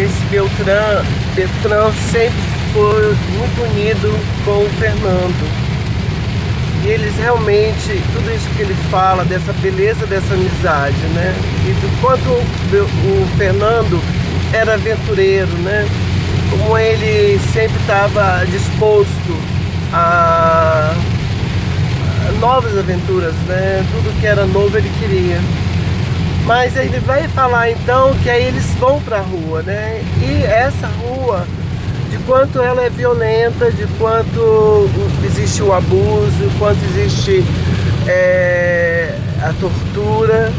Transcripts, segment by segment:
esse Beltrão sempre foi muito unido com o Fernando. E eles realmente, tudo isso que ele fala, dessa beleza dessa amizade, né? E do quanto o Fernando era aventureiro, né? Como ele sempre estava disposto a novas aventuras, né? Tudo que era novo ele queria. Mas ele vai falar então que aí eles vão para a rua, né? E essa rua, de quanto ela é violenta, de quanto existe o abuso, quanto existe a tortura,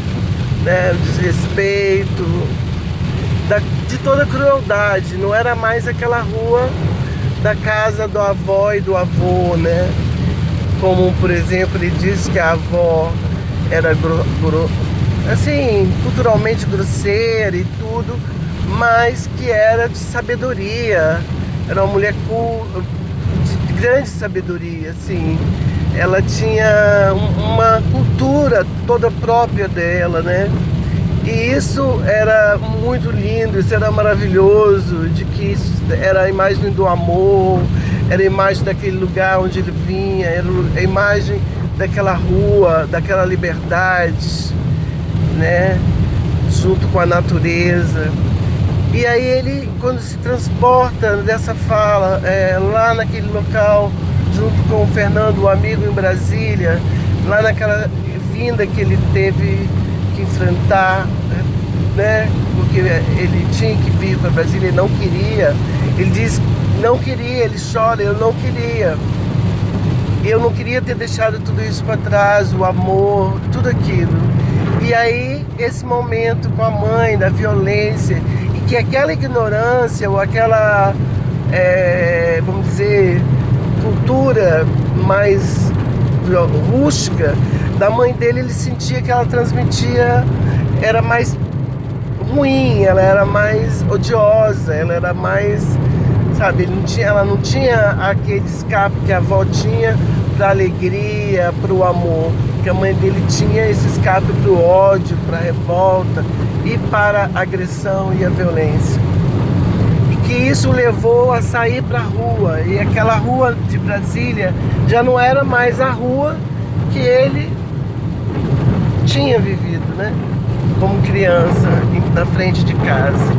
né? O desrespeito, de toda a crueldade. Não era mais aquela rua da casa do avó e do avô, né? Como, por exemplo, ele diz que a avó era assim, culturalmente grosseira e tudo, mas que era de sabedoria. Era uma mulher de grande sabedoria, assim. Ela tinha uma cultura toda própria dela, né? E isso era muito lindo, isso era maravilhoso, de que isso era a imagem do amor, era a imagem daquele lugar onde ele vinha, era a imagem daquela rua, daquela liberdade, né? Junto com a natureza. E aí ele, quando se transporta dessa fala, lá naquele local, junto com o Fernando, o amigo em Brasília, lá naquela vinda que ele teve que enfrentar, né? Porque ele tinha que vir para Brasília, ele não queria. Ele diz não queria, ele chora, eu não queria. Eu não queria ter deixado tudo isso para trás, o amor, tudo aquilo. E aí, esse momento com a mãe, da violência, e que aquela ignorância, ou aquela, vamos dizer, cultura mais rústica da mãe dele, ele sentia que ela transmitia, era mais ruim, ela era mais odiosa, ela era mais, sabe, ela não tinha aquele escape que a avó tinha para alegria, para o amor, que a mãe dele tinha esse escape para o ódio, para a revolta e para a agressão e a violência. E que isso levou a sair para a rua, e aquela rua de Brasília já não era mais a rua que ele tinha vivido, né? Como criança, na frente de casa,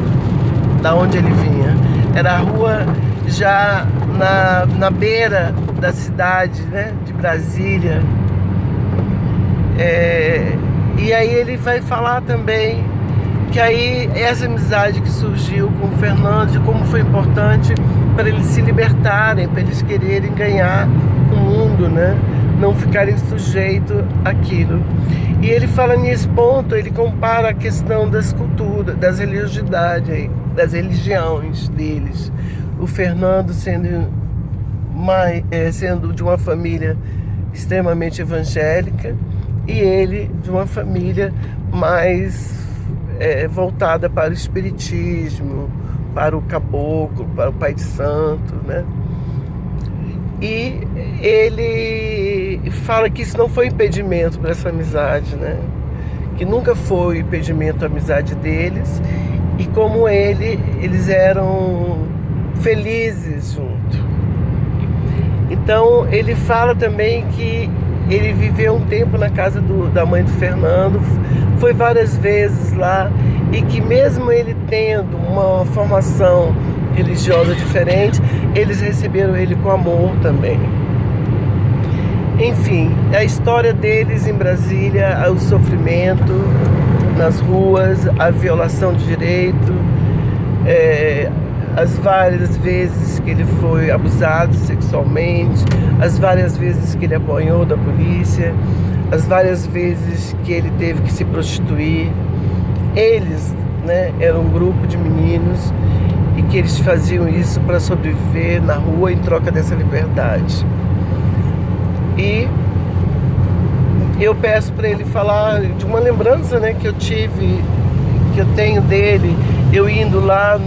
da onde ele vinha. Era a rua já na beira da cidade, né, de Brasília. E aí ele vai falar também que aí essa amizade que surgiu com o Fernando, de como foi importante para eles se libertarem, para eles quererem ganhar o mundo, né? Não ficarem sujeitos àquilo. E ele fala nesse ponto, ele compara a questão das culturas, das religiosidades, das religiões deles. O Fernando sendo de uma família extremamente evangélica e ele de uma família mais voltada para o espiritismo, para o caboclo, para o pai de santo, né? E ele fala que isso não foi impedimento para essa amizade, né? Que nunca foi impedimento a amizade deles, e como eles eram felizes juntos. Então ele fala também que ele viveu um tempo na casa da mãe do Fernando, foi várias vezes lá, e que mesmo ele tendo uma formação religiosa diferente, eles receberam ele com amor também. Enfim, a história deles em Brasília, o sofrimento nas ruas, a violação de direito, as várias vezes que ele foi abusado sexualmente, as várias vezes que ele apanhou da polícia, as várias vezes que ele teve que se prostituir. Eles, né, eram um grupo de meninos e que eles faziam isso para sobreviver na rua em troca dessa liberdade. E eu peço para ele falar de uma lembrança, né, que eu tenho dele, eu indo lá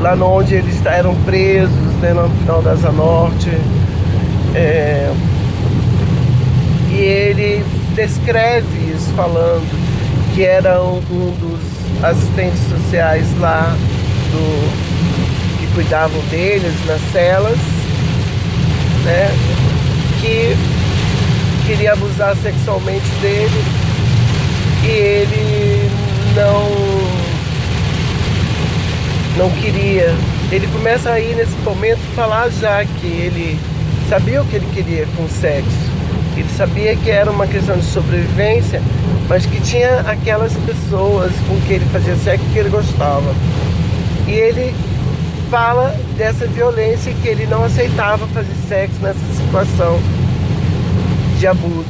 lá onde eles eram presos, né, no final da Asa Norte, e ele descreve isso falando que era um dos assistentes sociais lá que cuidavam deles nas celas, né? Que queria abusar sexualmente dele e ele não queria. Ele começa aí nesse momento falar já que ele sabia o que ele queria com o sexo. Ele sabia que era uma questão de sobrevivência, mas que tinha aquelas pessoas com que ele fazia sexo que ele gostava. E ele fala dessa violência, que ele não aceitava fazer sexo nessa situação de abuso.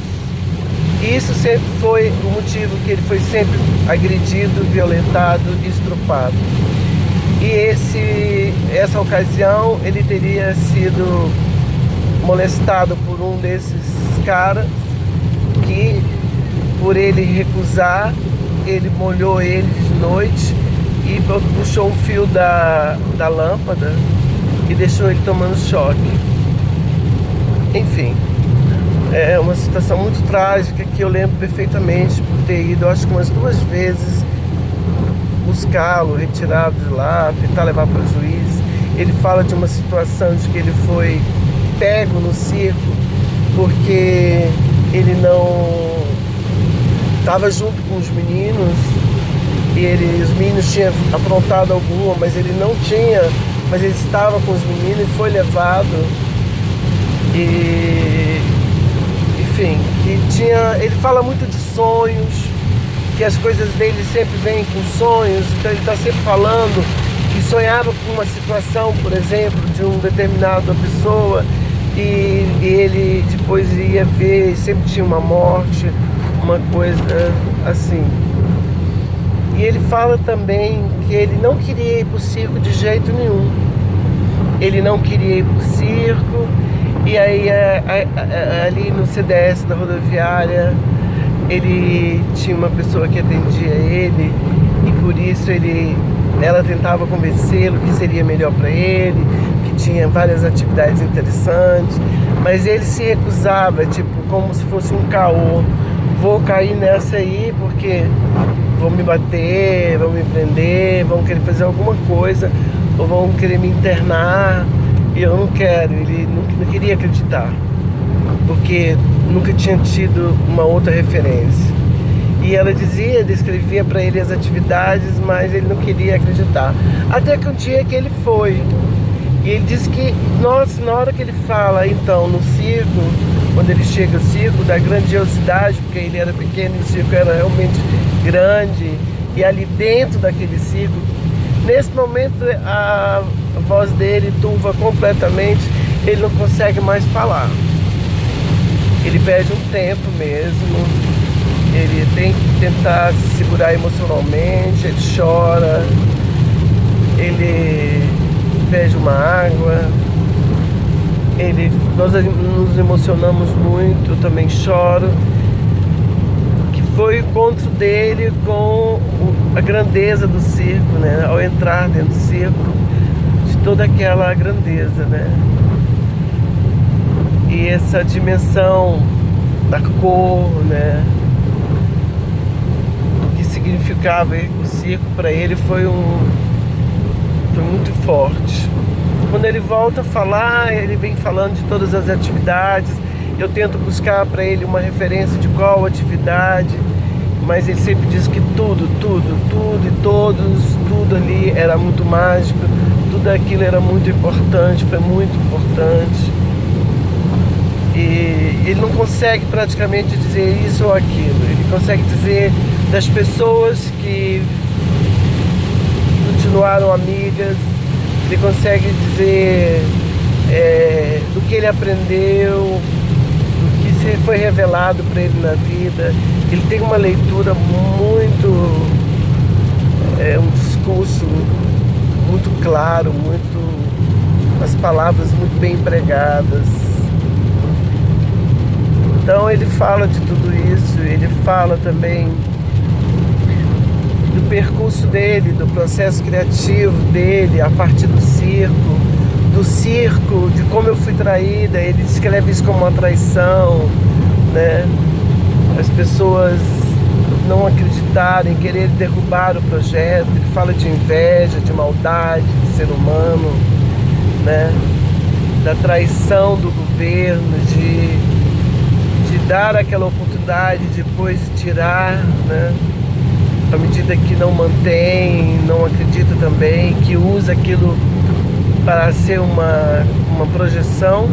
E isso sempre foi o motivo que ele foi sempre agredido, violentado e estrupado. E essa ocasião ele teria sido molestado por um desses caras que, por ele recusar, ele molhou ele de noite e puxou o fio da lâmpada e deixou ele tomando choque. Enfim, é uma situação muito trágica que eu lembro perfeitamente por ter ido, acho que umas 2 vezes, buscá-lo, retirá-lo de lá, tentar levar para o juiz. Ele fala de uma situação de que ele foi pego no circo porque ele não estava junto com os meninos e os meninos tinham aprontado alguma, mas ele não tinha, mas ele estava com os meninos e foi levado. E enfim, ele fala muito de sonhos, que as coisas dele sempre vêm com sonhos, então ele está sempre falando que sonhava com uma situação, por exemplo, de uma determinada pessoa e ele depois ia ver, sempre tinha uma morte, uma coisa assim. E ele fala também que ele não queria ir para o circo de jeito nenhum. Ele não queria ir para o circo, e aí ali no CDS da rodoviária, ele tinha uma pessoa que atendia ele e por isso ela tentava convencê-lo que seria melhor para ele, que tinha várias atividades interessantes, mas ele se recusava, tipo, como se fosse um caô. Vou cair nessa aí porque vão me bater, vão me prender, vão querer fazer alguma coisa ou vão querer me internar e eu não quero. Ele não queria acreditar porque nunca tinha tido uma outra referência. E ela descrevia para ele as atividades, mas ele não queria acreditar. Até que um dia que ele foi. E ele disse que, nossa, na hora que ele fala, então, no circo, quando ele chega ao circo, da grandiosidade, porque ele era pequeno e o circo era realmente grande, e ali dentro daquele circo, nesse momento a voz dele turva completamente, ele não consegue mais falar. Ele perde um tempo mesmo, ele tem que tentar se segurar emocionalmente, ele chora, ele pede uma água, nós nos emocionamos muito, eu também choro, que foi o encontro dele com a grandeza do circo, né? Ao entrar dentro do circo, de toda aquela grandeza, né? E essa dimensão da cor, né? Do que significava o circo para ele foi muito forte. Quando ele volta a falar, ele vem falando de todas as atividades. Eu tento buscar para ele uma referência de qual atividade, mas ele sempre diz que tudo e todos, tudo ali era muito mágico, tudo aquilo era muito importante, foi muito importante. E ele não consegue praticamente dizer isso ou aquilo. Ele consegue dizer das pessoas que continuaram amigas, ele consegue dizer do que ele aprendeu, do que se foi revelado para ele na vida. Ele tem uma leitura muito, um discurso muito claro, as palavras muito bem empregadas. Então ele fala de tudo isso, ele fala também do percurso dele, do processo criativo dele a partir do circo, de como eu fui traída. Ele descreve isso como uma traição, né? As pessoas não acreditarem, querer derrubar o projeto. Ele fala de inveja, de maldade, de ser humano, né? Da traição do governo, de dar aquela oportunidade, depois de tirar, né? À medida que não mantém, não acredita também, que usa aquilo para ser uma projeção,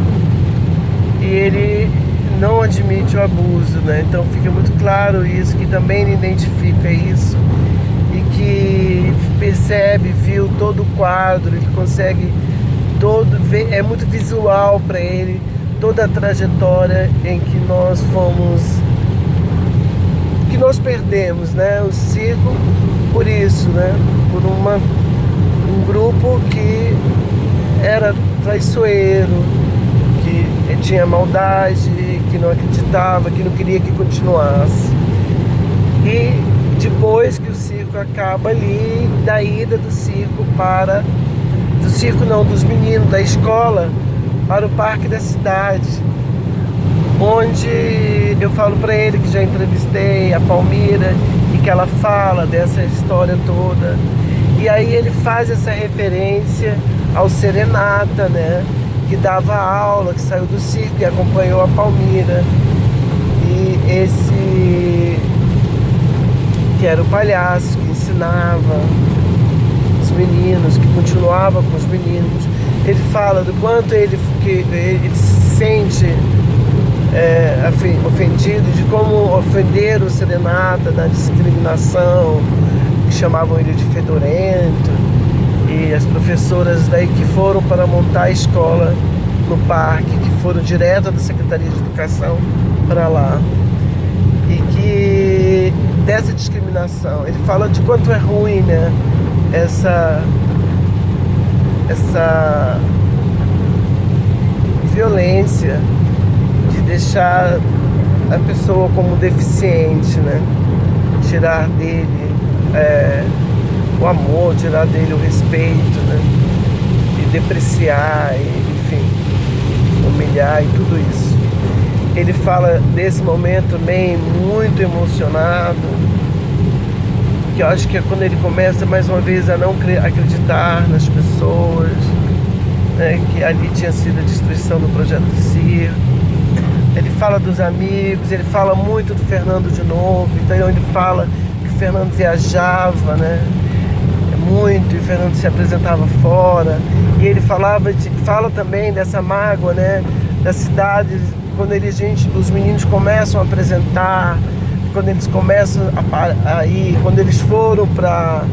e ele não admite o abuso, né? Então fica muito claro isso, que também ele identifica isso e que percebe, viu todo o quadro, ele consegue ver, é muito visual para ele toda a trajetória em que nós perdemos, né? O circo por isso, né? Por um grupo que era traiçoeiro, que tinha maldade, que não acreditava, que não queria que continuasse. E depois que o circo acaba ali, da ida do circo dos meninos da escola para o parque da cidade, onde eu falo para ele que já entrevistei a Palmira e que ela fala dessa história toda. E aí ele faz essa referência ao Serenata, né? Que dava aula, que saiu do circo e acompanhou a Palmira. E esse que era o palhaço que ensinava os meninos, que continuava com os meninos. Ele fala do quanto ele se sente ofendido, de como ofender o Serenata, da discriminação, que chamavam ele de fedorento, e as professoras daí que foram para montar a escola no parque, que foram direto da Secretaria de Educação para lá, e que dessa discriminação, ele fala de quanto é ruim, né, essa violência de deixar a pessoa como deficiente, né? Tirar dele o amor, tirar dele o respeito, né? E depreciar, enfim, humilhar e tudo isso. Ele fala desse momento também muito emocionado, que eu acho que é quando ele começa mais uma vez a não acreditar nas pessoas, né, que ali tinha sido a destruição do projeto do circo. Ele fala dos amigos, ele fala muito do Fernando de novo, então ele fala que o Fernando viajava, né, muito, e o Fernando se apresentava fora, e ele fala também dessa mágoa, né, da cidade, quando os meninos começam a apresentar, quando eles começam a ir, quando eles foram para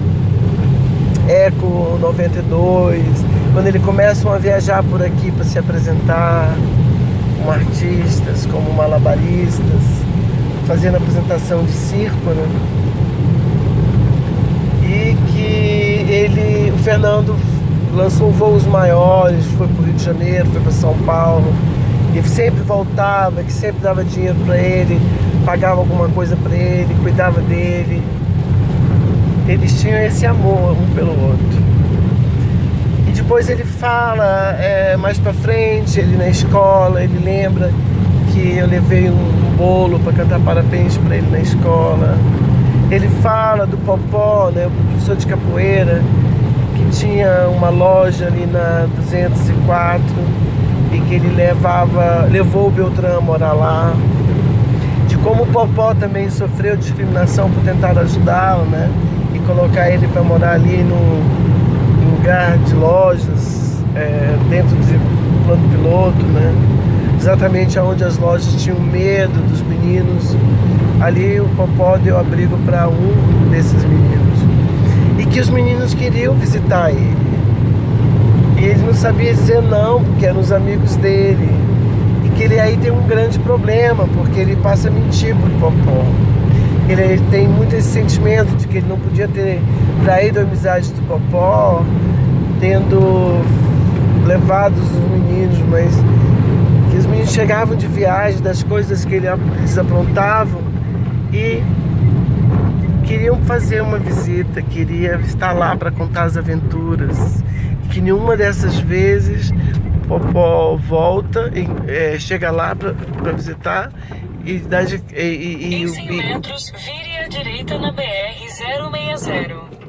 Eco 92, quando eles começam a viajar por aqui para se apresentar como artistas, como malabaristas, fazendo apresentação de circo, né? E que o Fernando lançou voos maiores, foi para o Rio de Janeiro, foi para São Paulo, e sempre voltava, que sempre dava dinheiro para ele, pagava alguma coisa para ele, cuidava dele. Eles tinham esse amor um pelo outro. E depois ele fala, mais pra frente, ele na escola, ele lembra que eu levei um bolo para cantar parabéns para ele na escola. Ele fala do Popó, né, o professor de capoeira, que tinha uma loja ali na 204 e que ele levou o Beltrão a morar lá. De como o Popó também sofreu discriminação por tentar ajudá-lo, né? E colocar ele para morar ali num lugar de lojas, dentro de plano piloto, né? Exatamente onde as lojas tinham medo dos meninos. Ali o Popó deu abrigo para um desses meninos. E que os meninos queriam visitar ele. E ele não sabia dizer não, porque eram os amigos dele. E que ele aí tem um grande problema, porque ele passa a mentir pro Popó. Ele tem muito esse sentimento de que ele não podia ter traído a amizade do Popó, tendo levado os meninos, mas que os meninos chegavam de viagem, das coisas que eles aprontavam, e queriam fazer uma visita, queria estar lá para contar as aventuras. E que nenhuma dessas vezes o Popó volta, chega lá para visitar, e, 100 metros, vire à direita na BR-060.